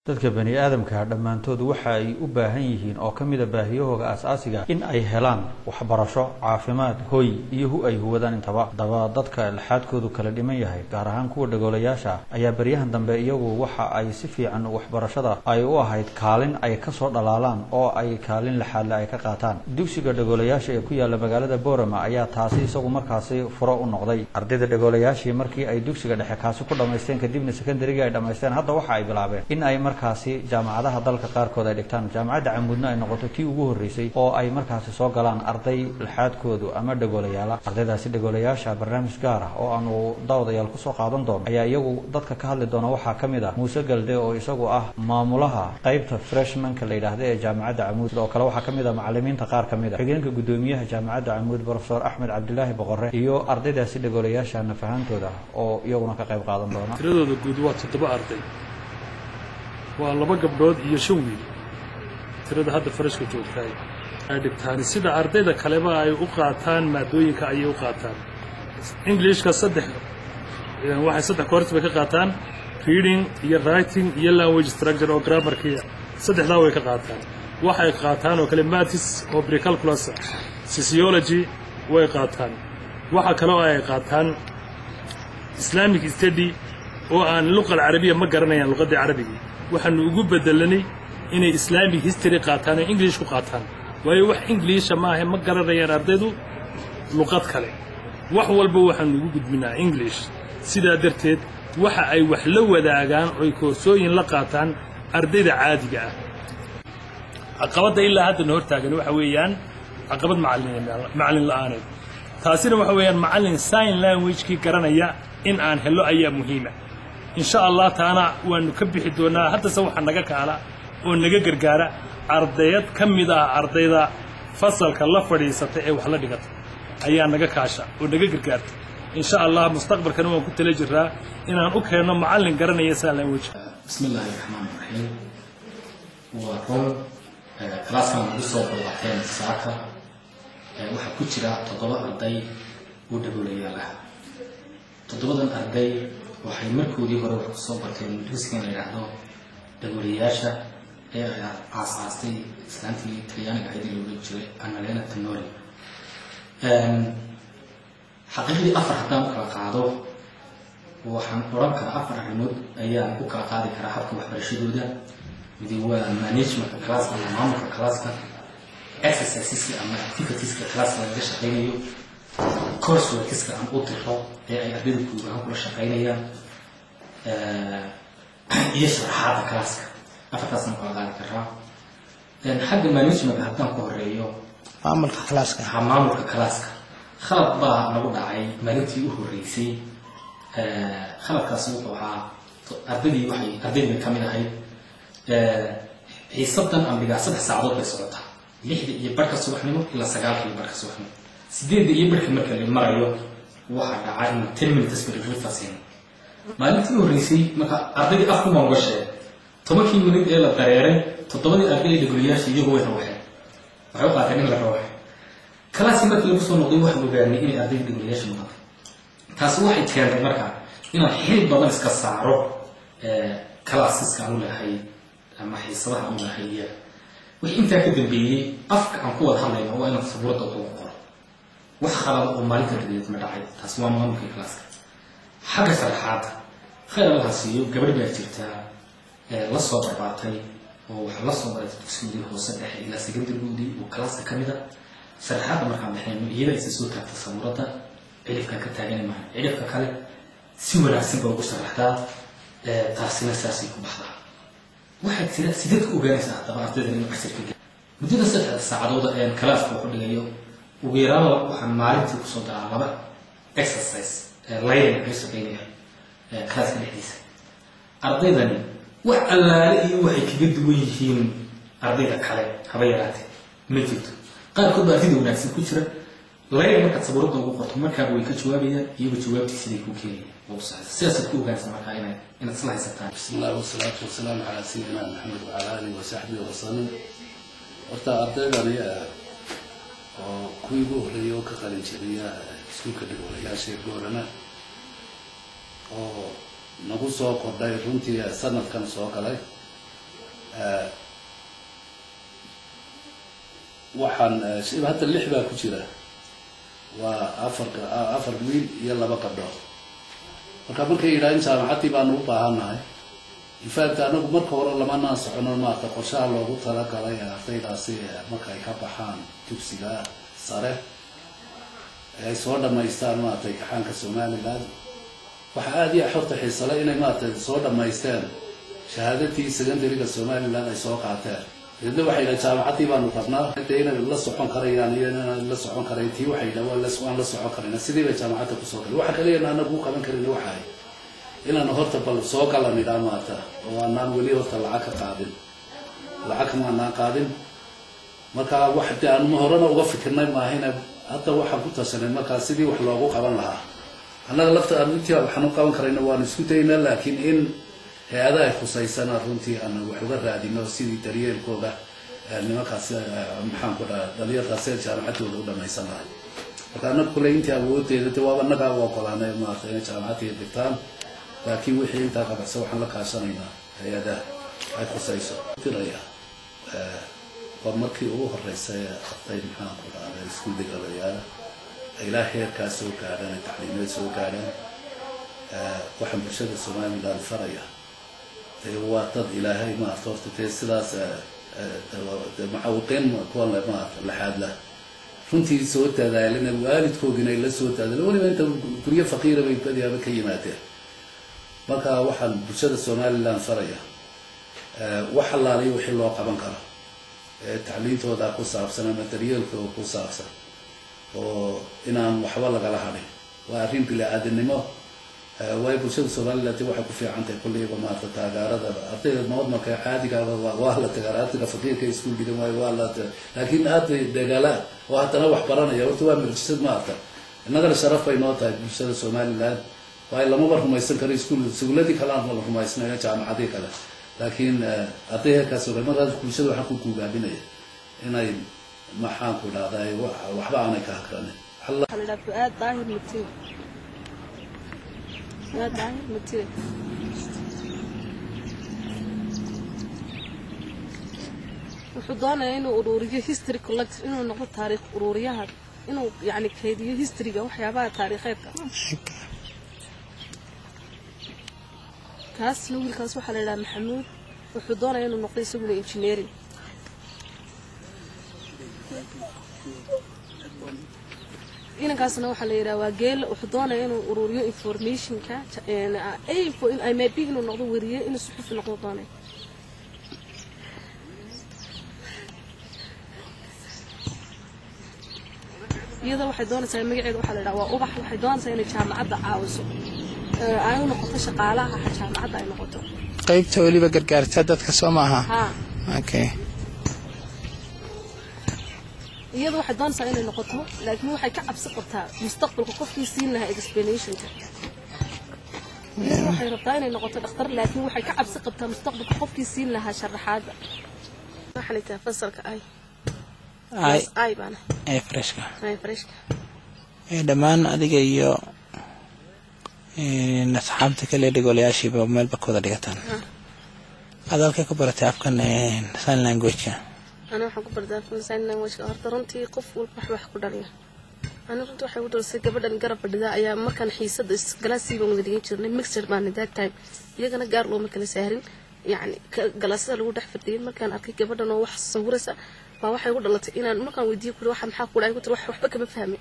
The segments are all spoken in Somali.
dadka bani aadamka dhamaantood waxa ay u baahan yihiin oo kamid ah baahiyahooda aasaasiga in ay helaan waxbarasho caafimaad hoy iyo ay huwadaan intaba dadka laxaadkoodu kala dhiman yahay gaar ahaan kuwa dhagoolayaasha ayaa bariyahan dambe iyagu waxa ay si fiican waxbarashada ay u ahayd kaalin ay ka soo dhalaalaan oo ay kaalin laxaad ay ka qaataan dugsiga dhagoolayaasha ee ku yaala magaalada Boorama ayaa taasi isagu markaasi furo u noqday ardayda dhagoolayaasha markii ay dugsiga dhexe kaasi ku dhameysteen kadibna secondary-ga ay dhameysteen hadda waxa ay bilaabeen in ay markaasi jaamacadaha dalka qaarkood ay dhigtaan jaamacadda Camuudna ay noqoto tii ugu horeysay oo ay markaasi soo galaan arday laxaadkoodu ama dhagoolayaal ardaydaasi dhagoolayaasha barnaamij gaar ah oo aanu dawadayaal ku soo qaadan doono ayaa iyagu dadka ka hadli doona waxa kamid ah Muuse Galde oo isagu ah maamulaha qaybta freshman-ka la yiraahdo ee jaamacadda Camuud oo kale waxa kamid ah macallimiinta qaar kamid ah xigeenka gudoomiyaha jaamacadda Camuud Professor Ahmed Abdullahi Boqorre iyo ardaydaasi dhagoolayaasha nafahantooda oo iyaguna ka qayb qaadan doona tiradooda guud waa 7 arday waa 2 gabdhood iyo 5 wiil tirada hadda farashka joogtay ay dhigtaan sida ardayda kaleba ay u qaataan maadooyinka ay u qaataan Englishka waxay 3 course bay ka qaataan reading iyo writing iyo language structure oo grammarka saddexdaa way ka qaataan waxay qaataan oo kale maths oo pre-calculus sociology way qaataan waxa kale oo ay qaataan Islamic study oo aan luqada Carabiga ma garanayaan luqada Carabiga waxaanu ugu bedelanay inay Islamic history qaataan oo English ku qaataan way wax English ma aha ma garanayaan ardaydu luqad kale wax walba waxaanu ugu gudbinaa English sida darteed waxa ay wax la wadaagaan oo koorsooyin la qaataan ardayda caadiga ah caqabada ilaa hadda hor taagan waxa weeyaan caqabad macallin la'aan taasina waxa weeyaan macallin sign language ki garanaya in aan helo ayaa muhiim ah إن شاء الله تعالى ونكبح دونا حتى سوى حنجا كعلا ونجا جرجارة أرضيات كم إذا أرضية فصل كلا فريسة وحلا دقت أيام نجا كاشة ونجا جرجارة إن شاء الله مستقبل كانوا كنت لجرا إن أنا أكهنا معلم قرنا يسأل وجه بسم الله الرحمن الرحيم وكون كلاس كان بيصور بالعتين الساعة وحكوتشرا تطلع أرضي ودبولية لها تطلع أرضي waxay markoodii hore wax soo barteen dugsigan la yiraahdo dhagoolayaasha ee aasaastay islaantii Talyaaniga ahayd ee loo jiray Annalena Tenori xaqiiqdii afar haddaan kala qaado waxaan oran karaa afar arrimood ayaan ku kala qaadi karaa habka waxbarashadooda mid waa management class ama maamulka classka exercises ama activities classka laga shaqeynayo coursework aan u tiro ee ay ardaydu ku kula shaqeynayaan iyo sharaxaadda classka afartaasna kala qaadi karaa xagga management haddaan ku horeeyo maamulka classka khalad baa nagu dhacay maalintii u horeysay khaladkaasi wuxuu ahaa ardaydii ka mid ahayd xiisadan amniga 3 saacadood bay socotaa 6:00 subaxnimo ilaa 9:00 subaxnimo sideedda iyo barka marka la marayo waxa dhacay in 10 minutes per reflection maalintii horeysay marka ardayda afku ma gashay 10 minute ee la dareeray 7 ardayda dhagoolayaasha iyagu way rawaxeen waxay u qaateen in la rawaxay kalaasi markii lagu soo noqday waxa ogaanay in ardayda dhagoolayaasha maqan taas waxay keentay marka in xil badan iska saaro classeska aan lahayn ama xiisadaha aan lahayn wixii inta ka dambeeyay afka aan ku wada hadlayno waa inaan sabuurada ku qoro وخلال أمالك الدنيا مدعي تسمع مهم في كلاس حاجة صراحة خير الله سيو قبل بيرتيرتا لصوا برباطي وحلصوا برات تسمدي هو سدح إلى سجند الجودي وكلاس كمدة صراحة ما كان بحين يلا يسوي تحت الصمورة عرف كتاعين معه عرف ككله سوى العسل بوجود صراحة تحسين أساسي كبحرة واحد سيدك وجالس طبعا تدري إنه أحسن كده مدة 6 ساعات كلاس بقول اليوم وغيرها waxaan maalintii ku soo daraa exercise layering ay sameeyeen class dhexdiisa ardaydani wax allaale iyo waxay kaga duwan yihiin ardayda kale haba yaraatee ma jirto qaarkood baa sidii wanaagsan ku jira layering marka sabuurada ugu qorto markaa way ka jawaabayaan iyagu jawaabtiisa ay ku keenayaan oo sax siyaasad ku ogaansan markaa inay isla haysataan bismillaah wa salaatu wa salaam ala sayyidina Muhammad wa ala alihi wa sahbihi wa sallam horta ardaydani kuwiigu horeeyay oo ka qalin jiriya iskuulka dhagoolayaasha Boorama oo nagu soo kordhay runtii sanadkan soo galay waxaan hadda 6 baa ku jira waa afar wiil iyo 2 gabdhood marka markay yiraahdeen jaamacadii baan u baahanahay ifaanta anagu marka hore lama socono maanta qorshaha loogu talagalay ardaydaasi marka ay ka baxaan dugsiga sare ay soo dhamaystaan maanta imtixaanka Soomaaliland waxa aad iyo xorta xiisale inay maanta soo dhamaystaan shahaadadii secondary-ga Soomaaliland ay soo qaateen إذا واحد جامعتي بانو قبنا دينا لا سكون كريان يانا لا سكون كريتي واحد لا سكون لا سكون كرينا سيدي جامعتك كسوق واحد كلي أنا أبوك كمان كرينا واحد إن أنا هرت بالسوق على نظاماته وأنا ولي هرت العك قادم العك ما أنا قادم مركا واحد أنا مهرنا وقف كنا ما هنا حتى واحد قلت سنة مركا سيدي واحد لابوك قبنا لها أنا لفت أرنتي وحنو كمان كرينا ونسكتينا لكن إن هذا يخصي سنة رنتي أنا وحضر هذه نفسي تريال كودا لما كاس محام كودا دليل كاسير جامعته ولا ما يسمع فأنا كل إنتي أقول إذا توابا نقع وقلنا ما تاني جامعتي الدكتور لكن وحين تاقب سوى حنا كاسرنا هذا يخصي سو تريا ومركي أوه الرئيسية خطين محام كودا على سكول دكتوريا إلهي كاسو كارن تعليمات سو كارن وحن برشاد الصومالي للفرية هو طب إلهي ما أفضل تسلاس معوقين كون ما لحد له فنتي سوت هذا لأن الوالد كوجنا إلا سوت هذا لو أنت كريه فقيرة بيبدأ بكيماته بقى وحل برشاد الصومالي للفرية وحل عليه وحل واقع بنكره تعليم تودا قصة سنة ماتريال قصة وإنهم وحول على هذه وأرين بلا أدنى way bulshada Soomaaliland waxa ku fiican tahay kulliga ma taageerada ardayda noodmarka caadiga waa la taageerada faqiirka iskuul dhigan waa la laakiin aad dagaala waa tan wax baranaya horta waa mirjisad ma arka inaga sharaf ay noo tahay bulshada Soomaaliland way lama barhumaysan karo iskuuladii kala aan la rumaysnayn jaamacadii kale laakiin ardayda ka soo marada bulshada waxa ku guugaabinaya inay maxaan ku dhaaday waxba aanay ka hakranay Allah aad daahir mutiin لا داعي متى وحضانة إنه أورورية history collector إنه نقول تاريخ أوروريات إنه يعني كيدية history جو حيابها تاريخية كاس نقول كاس وحلا محمود وحضانة إنه نقول يسوي engineering إن كاسنا وحلا يراوجيل وحضانة إنه أوروريو information كا أي I may be إنه نقول وريه إنه صحف نقول ضانة يدا وحضانة ساي مجعد وحلا يراوا أوبح وحضانة ساي جامعة عاوزه أنا نقطة شقالة جامعة أي نقطة طيب تولي بقرقار تدت كسومها ها أوكي iyadoo waxay doonaysaa inay noqoto laakiin waxay ka cabsi qabtaa mustaqbalka qofkii siin lahaa explanation-ka waxay rabtaa inay noqoto dhakhtar laakiin waxay ka cabsi qabtaa mustaqbalka qofkii siin lahaa sharaxaada waxaan inta fasalka ay bana freshka dhamaan adiga iyo asxaabta kale dhigolayaashiiba meel bakooda dhigataan adalka ka baratay afkan sign language أنا أحب بردان فنسان وش أرترنتي قف والبحر كدريا أنا كنت أحب أدرس قبل أن جرب بدأ أيام ما كان حيصد جلاسي بمدرين شرني ميكسر مع ذات تايم يجنا جارلو ما كان سهرين يعني جلاسة لو دح في الدين ما كان أكيد قبل أنه وح صورسة فواحد يقول الله تينا ما كان ودي كل واحد محاق ولا يقول روح وحبك بفهمي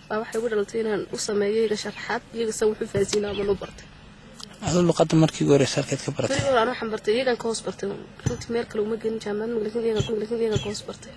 فواحد يقول الله تينا وصل يجي شرحات يجي يسوي حفازينا من البرد هذا اللي قدم مركي جوري سالكت كبرت أنا حمرت يجي كوس برتين كنت ميركل وما جن جامن لكن يجي كوس برتين